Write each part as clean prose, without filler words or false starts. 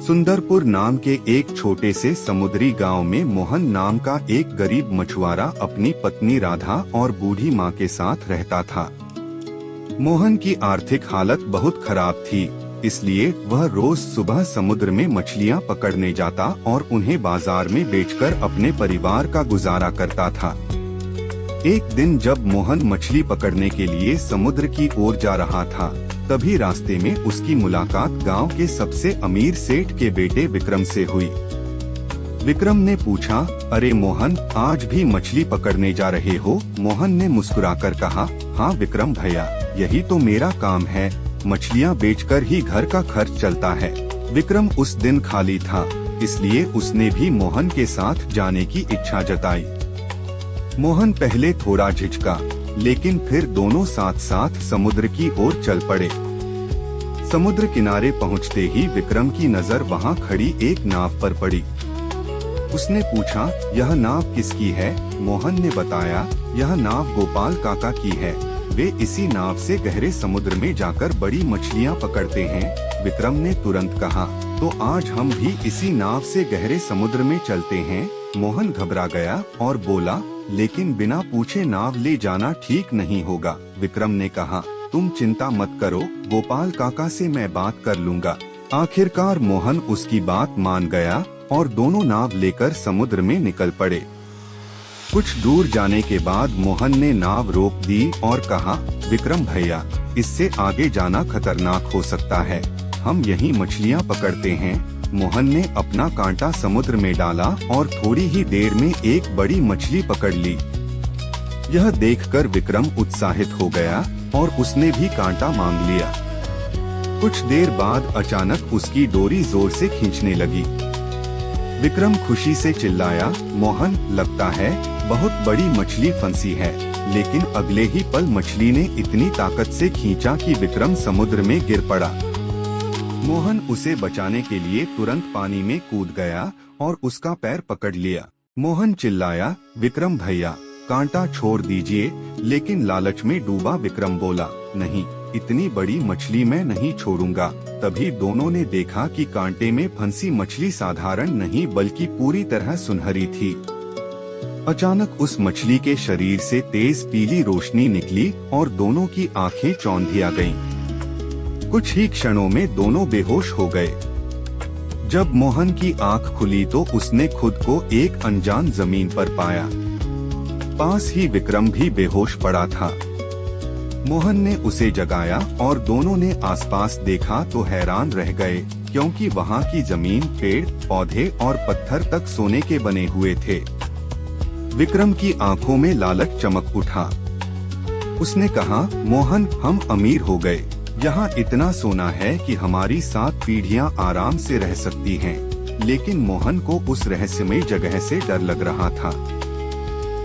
सुंदरपुर नाम के एक छोटे से समुद्री गांव में मोहन नाम का एक गरीब मछुआरा अपनी पत्नी राधा और बूढ़ी माँ के साथ रहता था। मोहन की आर्थिक हालत बहुत खराब थी, इसलिए वह रोज सुबह समुद्र में मछलियाँ पकड़ने जाता और उन्हें बाजार में बेचकर अपने परिवार का गुजारा करता था। एक दिन जब मोहन मछली पकड़ने के लिए समुद्र की ओर जा रहा था, तभी रास्ते में उसकी मुलाकात गांव के सबसे अमीर सेठ के बेटे विक्रम से हुई। विक्रम ने पूछा, अरे मोहन, आज भी मछली पकड़ने जा रहे हो? मोहन ने मुस्कुराकर कहा, हाँ विक्रम भैया, यही तो मेरा काम है, मछलियाँ बेचकर ही घर का खर्च चलता है। विक्रम उस दिन खाली था, इसलिए उसने भी मोहन के साथ जाने की इच्छा जताई। मोहन पहले थोड़ा झिझका, लेकिन फिर दोनों साथ साथ समुद्र की ओर चल पड़े। समुद्र किनारे पहुंचते ही विक्रम की नजर वहां खड़ी एक नाव पर पड़ी। उसने पूछा, यह नाव किसकी है? मोहन ने बताया, यह नाव गोपाल काका की है, वे इसी नाव से गहरे समुद्र में जाकर बड़ी मछलियां पकड़ते हैं। विक्रम ने तुरंत कहा, तो आज हम भी इसी नाव से गहरे समुद्र में चलते हैं। मोहन घबरा गया और बोला, लेकिन बिना पूछे नाव ले जाना ठीक नहीं होगा। विक्रम ने कहा, तुम चिंता मत करो, गोपाल काका से मैं बात कर लूंगा। आखिरकार मोहन उसकी बात मान गया और दोनों नाव लेकर समुद्र में निकल पड़े। कुछ दूर जाने के बाद मोहन ने नाव रोक दी और कहा, विक्रम भैया, इससे आगे जाना खतरनाक हो सकता है, हम यहीं मछलियाँ पकड़ते हैं। मोहन ने अपना कांटा समुद्र में डाला और थोड़ी ही देर में एक बड़ी मछली पकड़ ली। यह देखकर विक्रम उत्साहित हो गया और उसने भी कांटा मांग लिया। कुछ देर बाद अचानक उसकी डोरी जोर से खींचने लगी। विक्रम खुशी से चिल्लाया, मोहन, लगता है बहुत बड़ी मछली फंसी है। लेकिन अगले ही पल मछली ने इतनी ताकत से खींचा कि विक्रम समुद्र में गिर पड़ा। मोहन उसे बचाने के लिए तुरंत पानी में कूद गया और उसका पैर पकड़ लिया। मोहन चिल्लाया, विक्रम भैया, कांटा छोड़ दीजिए। लेकिन लालच में डूबा विक्रम बोला, नहीं, इतनी बड़ी मछली मैं नहीं छोड़ूंगा। तभी दोनों ने देखा कि कांटे में फंसी मछली साधारण नहीं बल्कि पूरी तरह सुनहरी थी। अचानक उस मछली के शरीर से तेज पीली रोशनी निकली और दोनों की आंखें चौंधिया गईं। कुछ ही क्षणों में दोनों बेहोश हो गए। जब मोहन की आंख खुली तो उसने खुद को एक अनजान जमीन पर पाया। पास ही विक्रम भी बेहोश पड़ा था। मोहन ने उसे जगाया और दोनों ने आसपास देखा तो हैरान रह गए, क्योंकि वहां की जमीन, पेड़, पौधे और पत्थर तक सोने के बने हुए थे। विक्रम की आंखों में लालच चमक उठा। उसने कहा, मोहन, हम अमीर हो गए। यहाँ इतना सोना है कि हमारी 7 पीढ़ियाँ आराम से रह सकती हैं। लेकिन मोहन को उस रहस्यमय जगह से डर लग रहा था।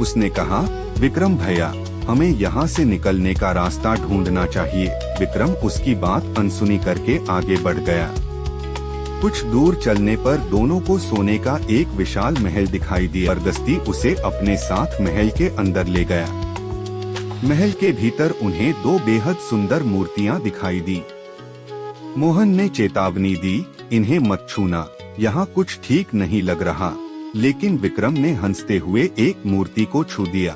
उसने कहा, विक्रम भैया, हमें यहाँ से निकलने का रास्ता ढूंढना चाहिए। विक्रम उसकी बात अनसुनी करके आगे बढ़ गया। कुछ दूर चलने पर दोनों को सोने का एक विशाल महल दिखाई दिया। जबरदस्ती उसे अपने साथ महल के अंदर ले गया। महल के भीतर उन्हें 2 बेहद सुंदर मूर्तियां दिखाई दी। मोहन ने चेतावनी दी, इन्हें मत छूना, यहाँ कुछ ठीक नहीं लग रहा। लेकिन विक्रम ने हंसते हुए एक मूर्ति को छू दिया।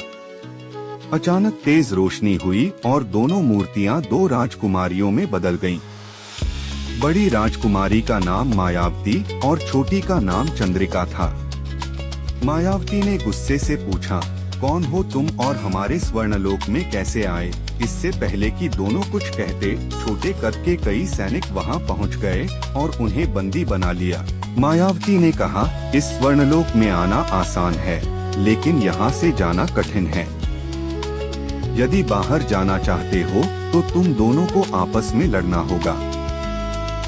अचानक तेज रोशनी हुई और दोनों मूर्तियां 2 राजकुमारियों में बदल गईं। बड़ी राजकुमारी का नाम मायावती और छोटी का नाम चंद्रिका था। मायावती ने गुस्से से पूछा, कौन हो तुम और हमारे स्वर्णलोक में कैसे आए? इससे पहले कि दोनों कुछ कहते, छोटे कद के कई सैनिक वहां पहुंच गए और उन्हें बंदी बना लिया। मायावती ने कहा, इस स्वर्णलोक में आना आसान है, लेकिन यहाँ से जाना कठिन है। यदि बाहर जाना चाहते हो तो तुम दोनों को आपस में लड़ना होगा।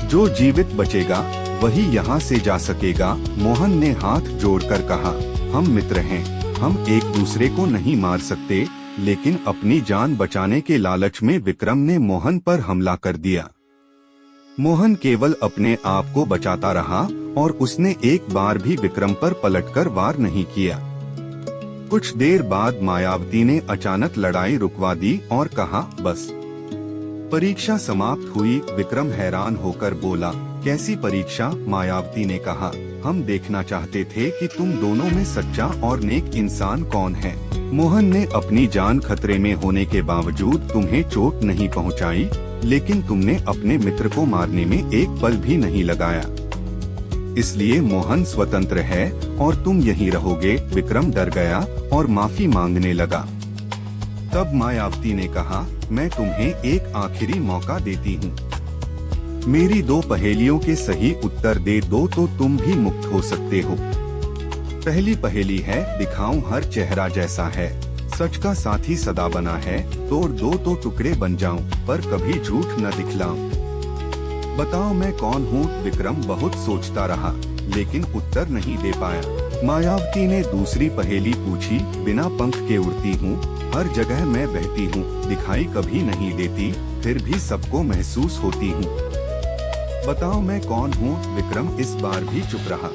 जो जीवित बचेगा वही यहाँ से जा सकेगा। मोहन ने हाथ जोड़कर कहा, हम मित्र हैं, हम एक दूसरे को नहीं मार सकते। लेकिन अपनी जान बचाने के लालच में विक्रम ने मोहन पर हमला कर दिया। मोहन केवल अपने आप को बचाता रहा और उसने एक बार भी विक्रम पर पलटकर वार नहीं किया। कुछ देर बाद मायावती ने अचानक लड़ाई रुकवा दी और कहा, बस। परीक्षा समाप्त हुई। विक्रम हैरान होकर बोला, कैसी परीक्षा? मायावती ने कहा, हम देखना चाहते थे कि तुम दोनों में सच्चा और नेक इंसान कौन है। मोहन ने अपनी जान खतरे में होने के बावजूद तुम्हें चोट नहीं पहुंचाई, लेकिन तुमने अपने मित्र को मारने में एक पल भी नहीं लगाया। इसलिए मोहन स्वतंत्र है और तुम यहीं रहोगे। विक्रम डर गया और माफी मांगने लगा। तब मायावती ने कहा, मैं तुम्हें एक आखिरी मौका देती हूँ। मेरी 2 पहेलियों के सही उत्तर दे दो तो तुम भी मुक्त हो सकते हो। पहली पहेली है, दिखाऊं हर चेहरा जैसा है, सच का साथी सदा बना है, तोड़ दो तो टुकड़े बन जाऊं, पर कभी झूठ न दिखलाऊं। बताओ मैं कौन हूँ? विक्रम बहुत सोचता रहा, लेकिन उत्तर नहीं दे पाया। मायावती ने दूसरी पहेली पूछी, बिना पंख के उड़ती हूँ, हर जगह मैं बहती हूँ, दिखाई कभी नहीं देती, फिर भी सबको महसूस होती हूँ। बताओ मैं कौन हूँ? विक्रम इस बार भी चुप रहा।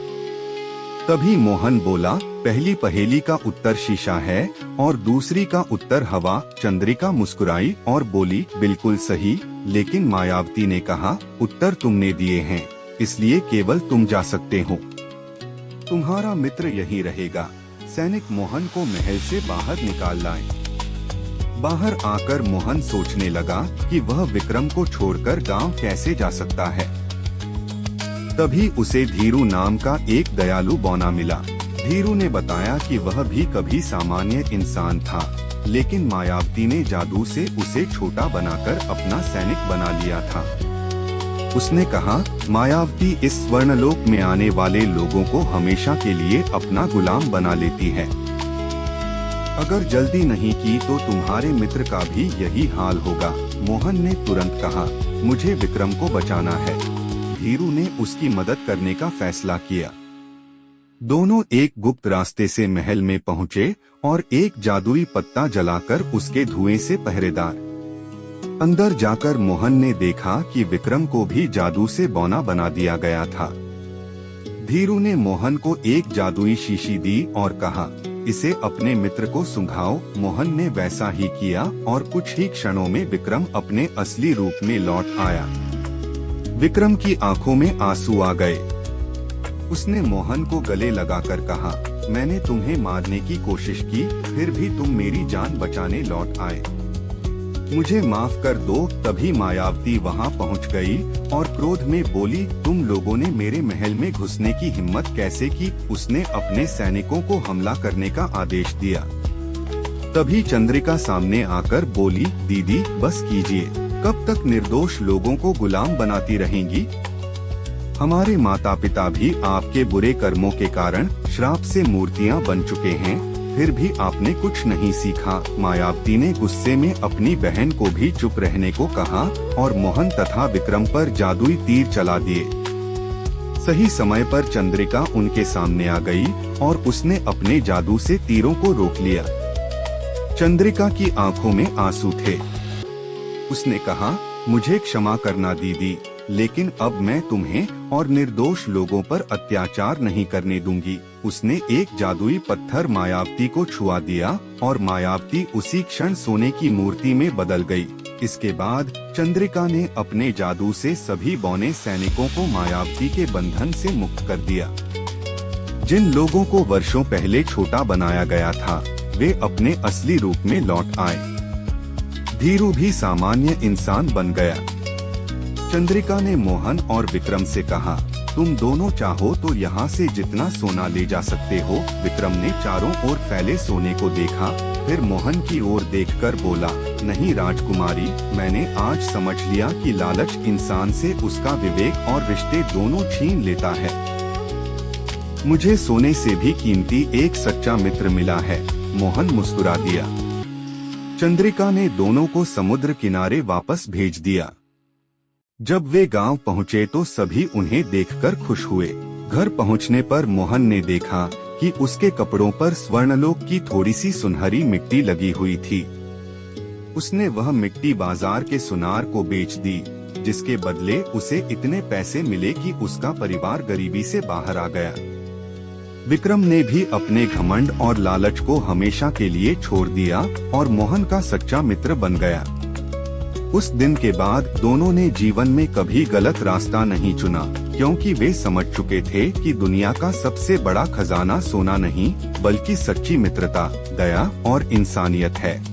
तभी मोहन बोला, पहली पहेली का उत्तर शीशा है और दूसरी का उत्तर हवा। चंद्रिका मुस्कुराई और बोली, बिल्कुल सही, लेकिन मायावती ने कहा, उत्तर तुमने दिए हैं, इसलिए केवल तुम जा सकते हो। तुम्हारा मित्र यही रहेगा। सैनिक मोहन को महल से बाहर निकाल लाए। बाहर आकर मोहन सोचने लगा कि वह विक्रम को छोड़कर गांव कैसे जा सकता है। तभी उसे धीरू नाम का एक दयालु बौना मिला। धीरू ने बताया कि वह भी कभी सामान्य इंसान था, लेकिन मायावती ने जादू से उसे छोटा बनाकर अपना सैनिक बना लिया था। उसने कहा, मायावती इस स्वर्णलोक में आने वाले लोगों को हमेशा के लिए अपना गुलाम बना लेती है। अगर जल्दी नहीं की तो तुम्हारे मित्र का भी यही हाल होगा। मोहन ने तुरंत कहा, मुझे विक्रम को बचाना है। धीरू ने उसकी मदद करने का फैसला किया। दोनों एक गुप्त रास्ते से महल में पहुँचे और एक जादुई पत्ता जलाकर उसके धुएं से पहरेदार। अंदर जाकर मोहन ने देखा कि विक्रम को भी जादू से बौना बना दिया गया था। धीरू ने मोहन को एक जादुई शीशी दी और कहा, इसे अपने मित्र को सुंघाओ। मोहन ने वैसा ही किया और कुछ ही क्षणों में विक्रम अपने असली रूप में लौट आया। विक्रम की आंखों में आंसू आ गए। उसने मोहन को गले लगाकर कहा, मैंने तुम्हें मारने की कोशिश की, फिर भी तुम मेरी जान बचाने लौट आए। मुझे माफ कर दो। तभी मायावती वहां पहुंच गई और क्रोध में बोली, तुम लोगों ने मेरे महल में घुसने की हिम्मत कैसे की? उसने अपने सैनिकों को हमला करने का आदेश दिया। तभी चंद्रिका सामने आकर बोली, दीदी बस कीजिए, कब तक निर्दोष लोगों को गुलाम बनाती रहेंगी? हमारे माता पिता भी आपके बुरे कर्मों के कारण श्राप से मूर्तियां बन चुके हैं, फिर भी आपने कुछ नहीं सीखा। मायावती ने गुस्से में अपनी बहन को भी चुप रहने को कहा और मोहन तथा विक्रम पर जादुई तीर चला दिए। सही समय पर चंद्रिका उनके सामने आ गई और उसने अपने जादू से तीरों को रोक लिया। चंद्रिका की आंखों में आंसू थे। उसने कहा, मुझे क्षमा करना दीदी, लेकिन अब मैं तुम्हें और निर्दोष लोगों पर अत्याचार नहीं करने दूंगी। उसने एक जादुई पत्थर मायावती को छुआ दिया और मायावती उसी क्षण सोने की मूर्ति में बदल गई। इसके बाद चंद्रिका ने अपने जादू से सभी बौने सैनिकों को मायावती के बंधन से मुक्त कर दिया। जिन लोगों को वर्षों पहले छोटा बनाया गया था, वे अपने असली रूप में लौट आए। धीरू भी सामान्य इंसान बन गया। चंद्रिका ने मोहन और विक्रम से कहा, तुम दोनों चाहो तो यहाँ से जितना सोना ले जा सकते हो। विक्रम ने चारों ओर फैले सोने को देखा, फिर मोहन की ओर देखकर बोला, नहीं राजकुमारी, मैंने आज समझ लिया कि लालच इंसान से उसका विवेक और रिश्ते दोनों छीन लेता है। मुझे सोने से भी कीमती एक सच्चा मित्र मिला है। मोहन मुस्कुरा दिया। चंद्रिका ने दोनों को समुद्र किनारे वापस भेज दिया। जब वे गांव पहुंचे तो सभी उन्हें देखकर खुश हुए। घर पहुंचने पर मोहन ने देखा कि उसके कपड़ों पर स्वर्णलोक की थोड़ी सी सुनहरी मिट्टी लगी हुई थी। उसने वह मिट्टी बाजार के सुनार को बेच दी, जिसके बदले उसे इतने पैसे मिले कि उसका परिवार गरीबी से बाहर आ गया। विक्रम ने भी अपने घमंड और लालच को हमेशा के लिए छोड़ दिया और मोहन का सच्चा मित्र बन गया। उस दिन के बाद दोनों ने जीवन में कभी गलत रास्ता नहीं चुना, क्योंकि वे समझ चुके थे कि दुनिया का सबसे बड़ा खजाना सोना नहीं, बल्कि सच्ची मित्रता, दया और इंसानियत है।